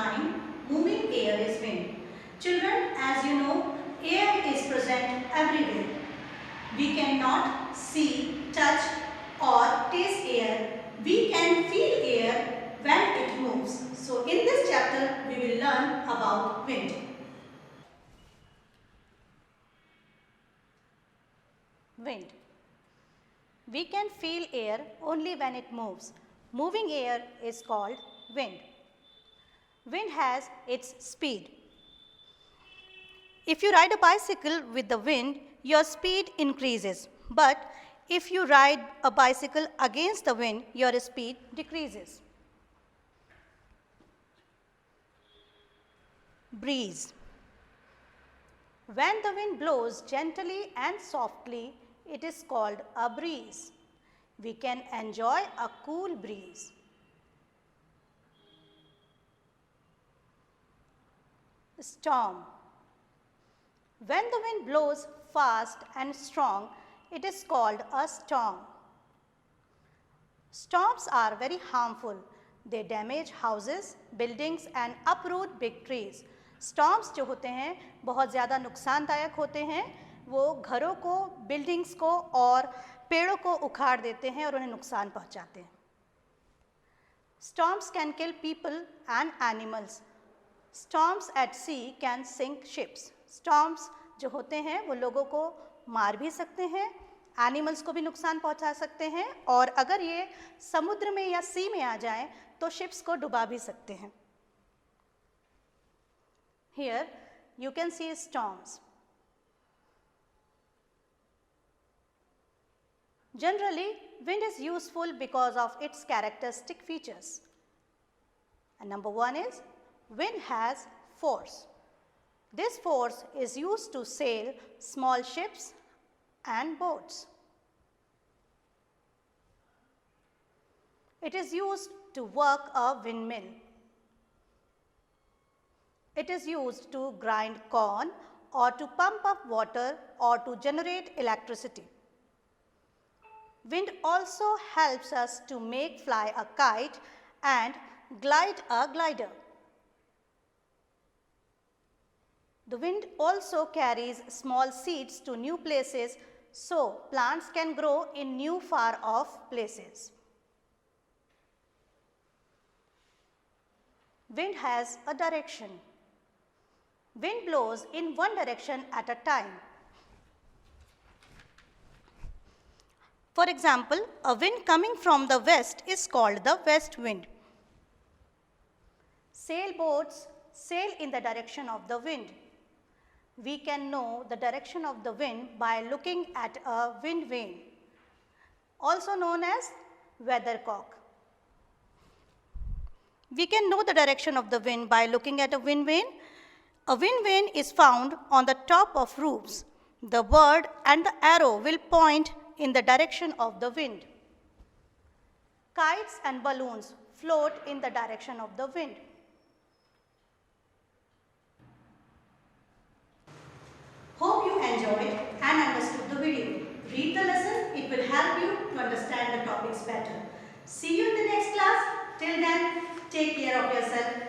9. Moving air is wind. Children, as you know, air is present everywhere. We cannot see, touch or taste air. We can feel air when it moves. So in this chapter, we will learn about wind. Wind. We can feel air only when it moves. Moving air is called wind. Wind has its speed. If you ride a bicycle with the wind, your speed increases. But if you ride a bicycle against the wind, your speed decreases. Breeze. When the wind blows gently and softly, it is called a breeze. We can enjoy a cool breeze. Storm. When the wind blows fast and strong, it is called a storm. Storms are very harmful. They damage houses, buildings and uproot big trees. Storms जो होते हैं बहुत ज़्यादा नुकसानदायक होते हैं. वो घरों को, बिल्डिंग्स को और पेड़ों को उखाड़ देते हैं और उन्हें नुकसान पहुंचाते हैं. Storms can kill people and animals. Storms at sea can sink ships. Storms जो होते हैं वो लोगों को मार भी सकते हैं, एनिमल्स को भी नुकसान पहुंचा सकते हैं और अगर ये समुद्र में या सी में आ जाएं तो शिप्स को डुबा भी सकते हैं. Here you can see storms. Generally, wind is useful because of its characteristic features. And number one is, wind has force. This force is used to sail small ships and boats. It is used to work a windmill. It is used to grind corn or to pump up water or to generate electricity. Wind also helps us to make fly a kite and glide a glider. The wind also carries small seeds to new places so plants can grow in new far off places. Wind has a direction. Wind blows in one direction at a time. For example, a wind coming from the west is called the west wind. Sailboats sail in the direction of the wind. We can know the direction of the wind by looking at a wind vane, also known as weathercock. We can know the direction of the wind by looking at a wind vane. A wind vane is found on the top of roofs. The bird and the arrow will point in the direction of the wind. Kites and balloons float in the direction of the wind. Hope you enjoyed and understood the video. Read the lesson, it will help you to understand the topics better. See you in the next class. Till then, take care of yourself.